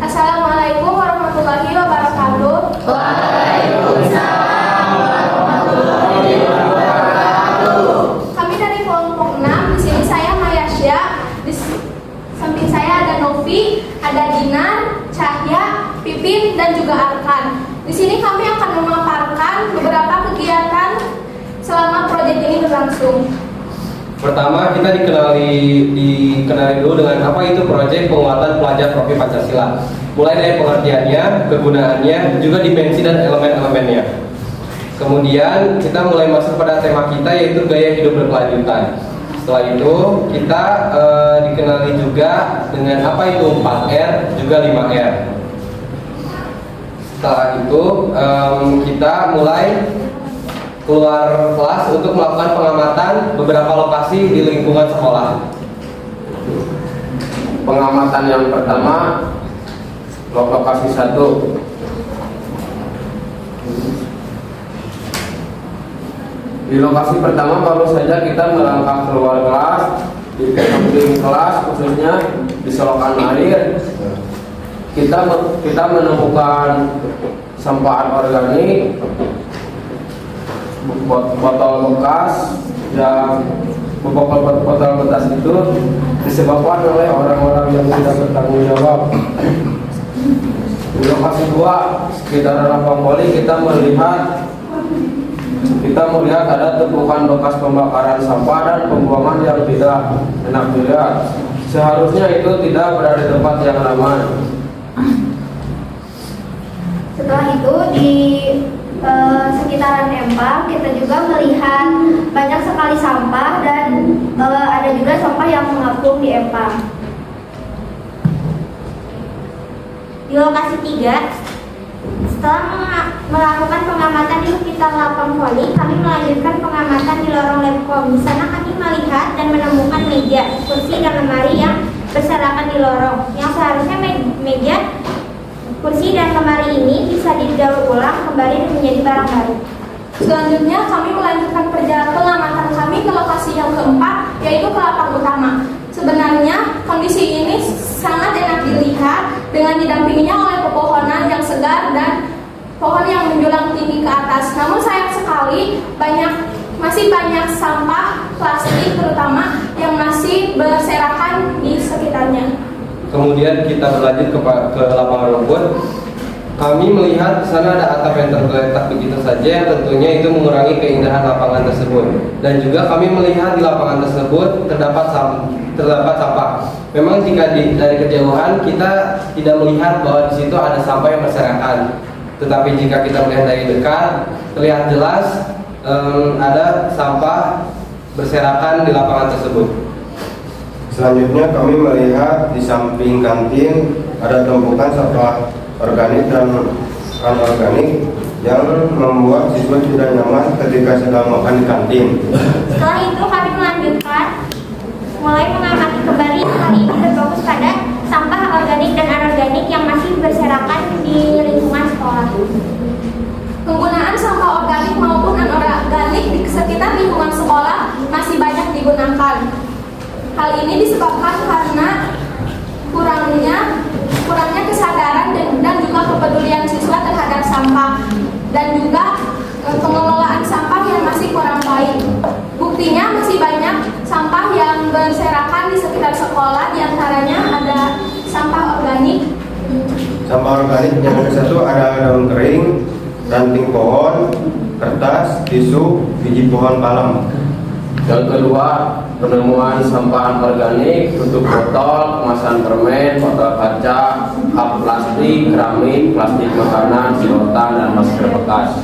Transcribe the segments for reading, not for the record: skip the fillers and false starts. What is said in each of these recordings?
Assalamualaikum warahmatullahi wabarakatuh. Waalaikumsalam warahmatullahi wabarakatuh. Kami dari kelompok 6. Di sini saya Mayasya. Di samping saya ada Novi, ada Dinar, Cahya, Pipin, dan juga Arkan. Di sini kami akan memaparkan beberapa kegiatan selama proyek ini berlangsung. Pertama, kita dikenali dulu dengan apa itu proyek penguatan pelajar Profil Pancasila. Mulai dari pengertiannya, kegunaannya, juga dimensi dan elemen-elemennya. Kemudian kita mulai masuk pada tema kita, yaitu gaya hidup berkelanjutan. Setelah itu kita dikenali juga dengan apa itu 4R, juga 5R. Setelah itu kita mulai keluar kelas untuk melakukan pengamatan beberapa lokasi di lingkungan sekolah. Pengamatan yang pertama, lokasi 1. Di lokasi pertama baru saja kita melangkah keluar kelas, di samping kelas khususnya di selokan air. Kita menemukan sampah organik, botol bekas, yang botol bekas itu disebabkan oleh orang-orang yang tidak bertanggung jawab. Di lokasi 2, sekitar lapang poli, kita melihat ada tumpukan bekas pembakaran sampah dan pembuangan yang tidak enak dilihat. Seharusnya itu tidak berada di tempat yang aman. Setelah itu di sekitaran empang kita juga melihat banyak sekali sampah dan ada juga sampah yang mengapung di empang. Di lokasi 3, setelah melakukan pengamatan di sekitar lapang poli, kami melanjutkan pengamatan di lorong Lepkom. Di sana kami melihat dan menemukan meja, kursi, dan lemari yang berserakan di lorong. Yang seharusnya meja, kursi, dan lemari ini bisa didaur ulang kembali dan menjadi barang baru. Selanjutnya kami melanjutkan perjalanan pengamatan kami ke lokasi yang keempat, yaitu ke lapang utama. Sebenarnya kondisi ini sangat enak dilihat dengan didampinginya oleh pepohonan yang segar dan pohon yang menjulang tinggi ke atas. Namun sayang sekali masih banyak sampah plastik terutama yang masih berserakan di sekitarnya. Kemudian kita berlanjut ke lapangan rumput. Kami melihat di sana ada atap yang tergeletak begitu saja, yang tentunya itu mengurangi keindahan lapangan tersebut. Dan juga kami melihat di lapangan tersebut terdapat sampah. Memang jika dari kejauhan kita tidak melihat bahwa di situ ada sampah yang berserakan. Tetapi jika kita melihat dari dekat, terlihat jelas ada sampah berserakan di lapangan tersebut. Selanjutnya kami melihat di samping kantin ada tumpukan sampah organik dan anorganik yang membuat siswa tidak nyaman ketika sedang makan di kantin. Setelah itu kami melanjutkan mulai mengamati kembali. Kali ini berfokus pada sampah organik dan anorganik yang masih berserakan di lingkungan sekolah. Penggunaan sampah organik maupun anorganik di sekitar lingkungan sekolah masih banyak digunakan. Hal ini disebabkan karena kurangnya kesadaran dan juga kepedulian siswa terhadap sampah, dan juga pengelolaan sampah yang masih kurang baik. Buktinya masih banyak sampah yang berserakan di sekitar sekolah, diantaranya ada sampah organik. Sampah organik yang satu ada daun kering, ranting pohon, kertas, tisu, biji pohon palem. Yang kedua, penemuan sampah organik, tutup botol, kemasan permen, botol kaca, cup plastik, keramik, plastik makanan, sedotan, dan masker bekas.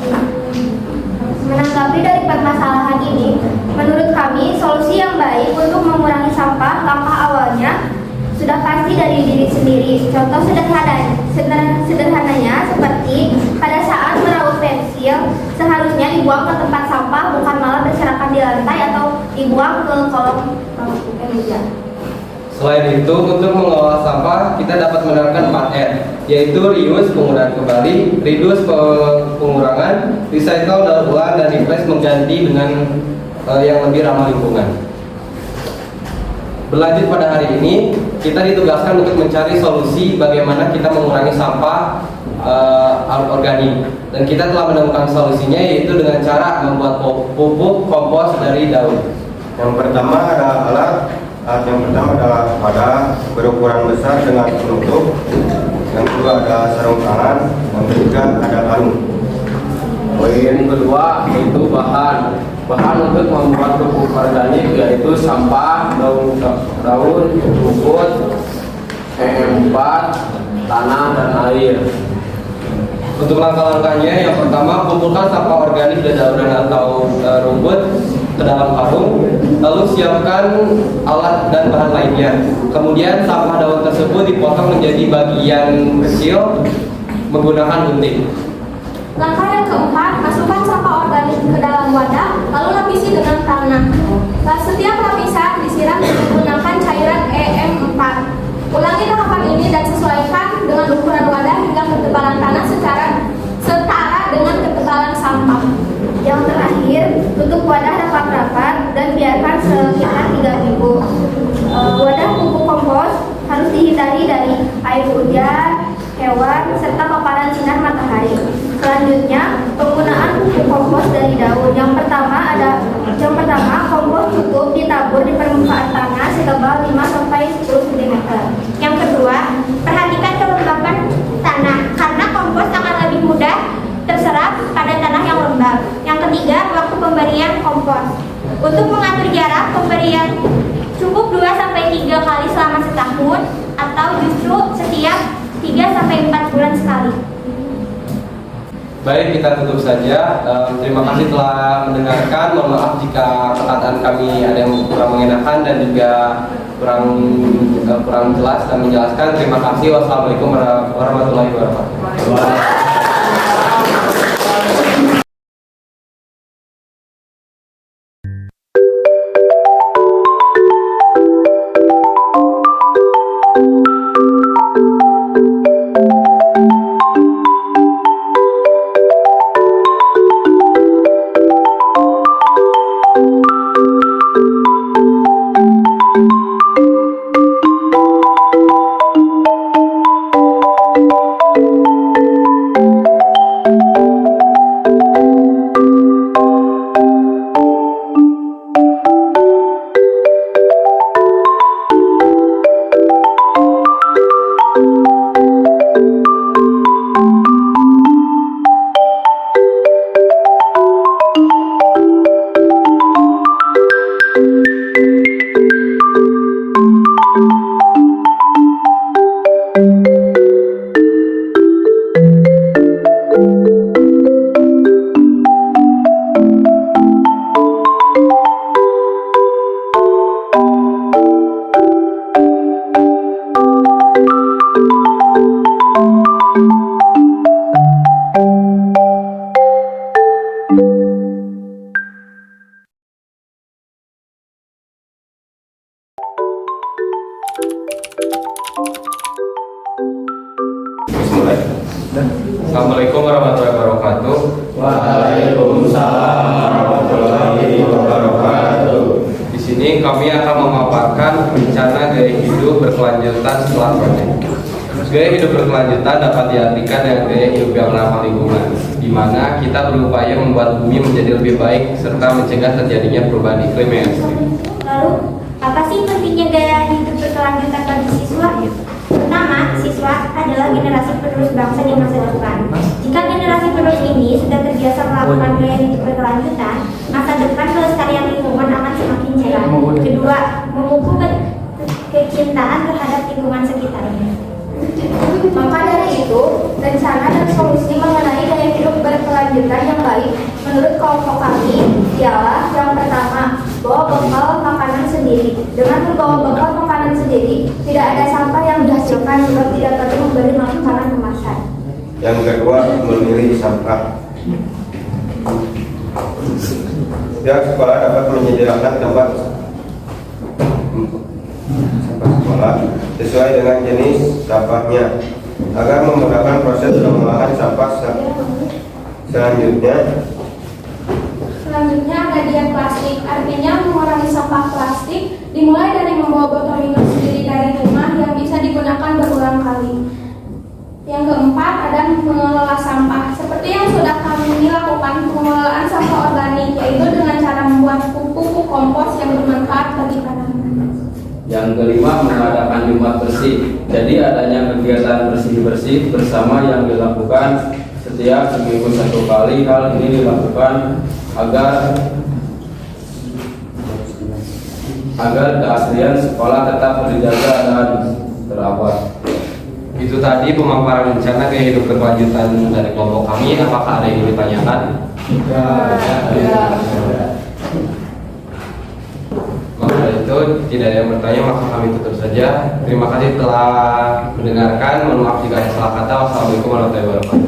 Menanggapi dari permasalahan ini, menurut kami solusi yang baik untuk mengurangi sampah langkah awalnya sudah pasti dari diri sendiri. Contoh sederhananya seperti pada saat meraup pensil, seharusnya dibuang ke tempat sampah, bukan malah berserakan di lantai atau dibuang ke kolong meja. Selain itu, untuk mengelola sampah kita dapat menerapkan 4R, yaitu reuse penggunaan kembali, reduce pengurangan, recycle daur ulang, dan replace mengganti dengan yang lebih ramah lingkungan. Berlanjut pada hari ini, kita ditugaskan untuk mencari solusi bagaimana kita mengurangi sampah organik. Dan kita telah menemukan solusinya, yaitu dengan cara membuat pupuk kompos dari daun. Yang pertama adalah wadah berukuran besar dengan penutup. Yang kedua ada sarung tangan. Yang ketiga ada kalung. Poin kedua itu bahan untuk membuat pupuk organik, yaitu sampah, daun rumput, PM4, tanah dan air. Untuk langkah-langkahnya, yang pertama, kumpulkan sampah organik dedaunan atau rumput ke dalam karung, lalu siapkan alat dan bahan lainnya. Kemudian sampah daun tersebut dipotong menjadi bagian kecil menggunakan gunting. Langkah yang keempat, masukkan sampah organik ke dalam wadah, lalu lapisi dengan tanah. Setiap lapisan disiram menggunakan cairan EM4. Ulangi tahapan ini dan sesuaikan dengan ukuran wadah hingga ketebalan tanah setara dengan ketebalan sampah. Yang terakhir, tutup wadah rapat-rapat dan biarkan sekitar 3 minggu. Wadah pupuk kompos harus dihindari dari air hujan, hewan, serta paparan sinar matahari. Selanjutnya, penggunaan pupuk kompos dari daun. Yang pertama, kompos cukup ditabur di permukaan tanah setebal 5-10 cm. Yang kedua, perhatikan kelembapan tanah karena kompos akan lebih mudah terserap pada tanah yang lembab. Yang ketiga, waktu pemberian kompos. Untuk mengatur jarak pemberian cukup 2-3 kali selama setahun atau justru setiap 3-4 bulan sekali. Baik, kita tutup saja. Terima kasih telah mendengarkan. Mohon maaf jika perkataan kami ada yang kurang mengenakan dan juga kurang jelas dan menjelaskan. Terima kasih. Wassalamualaikum warahmatullahi wabarakatuh. Assalamualaikum warahmatullahi wabarakatuh. Waalaikumsalam warahmatullahi wabarakatuh. Di sini kami akan memaparkan rencana gaya hidup berkelanjutan setelah proyek. Gaya hidup berkelanjutan dapat diartikan dengan gaya hidup yang ramah lingkungan, di mana kita berupaya membuat bumi menjadi lebih baik serta mencegah terjadinya perubahan iklim yang ekstrim. Lalu, apa sih pentingnya gaya hidup berkelanjutan bagi siswa? Pertama, siswa adalah generasi penerus bangsa di masa depan. Jika generasi penerus ini sudah terbiasa melakukan gaya hidup berkelanjutan, masa depan kelestarian lingkungan akan semakin cerah. Kedua, memupuk kecintaan terhadap lingkungan sekitarnya. Maka dari itu, rencana dan solusi mengenai gaya hidup berkelanjutan yang baik menurut kelompok kami ialah yang pertama, bawa bekal makanan sendiri. Dengan membawa bekal makanan sendiri, tidak ada sampah yang dihasilkan sebab tidak perlu membeli makanan kemasan. Yang kedua, memilih sampah. Pihak sekolah dapat menyediakan tempat sampah sekolah sesuai dengan jenis sampahnya agar memudahkan proses pengolahan sampah selanjutnya. Selanjutnya ada diet plastik, artinya mengurangi sampah plastik Dimulai dari membawa botol minum sendiri dari rumah yang bisa digunakan berulang kali. Yang keempat ada mengelola sampah. Seperti yang sudah kami lakukan, pengelolaan sampah organik, yaitu dengan cara membuat pupuk kompos yang bermanfaat bagi tanaman. Yang kelima, mengadakan Jumat bersih. Jadi adanya kegiatan bersih-bersih bersama yang dilakukan setiap seminggu 1 kali. Hal ini dilakukan agar keaslian sekolah tetap terjaga dan terawat. Itu tadi pemaparan rencana gaya hidup berkelanjutan dari kelompok kami. Apakah ada yang ditanyakan? Maka itu tidak ada yang bertanya, maka kami tutup saja. Terima kasih telah mendengarkan. Mohon maaf jika ada salah kata. Wassalamualaikum warahmatullahi wabarakatuh.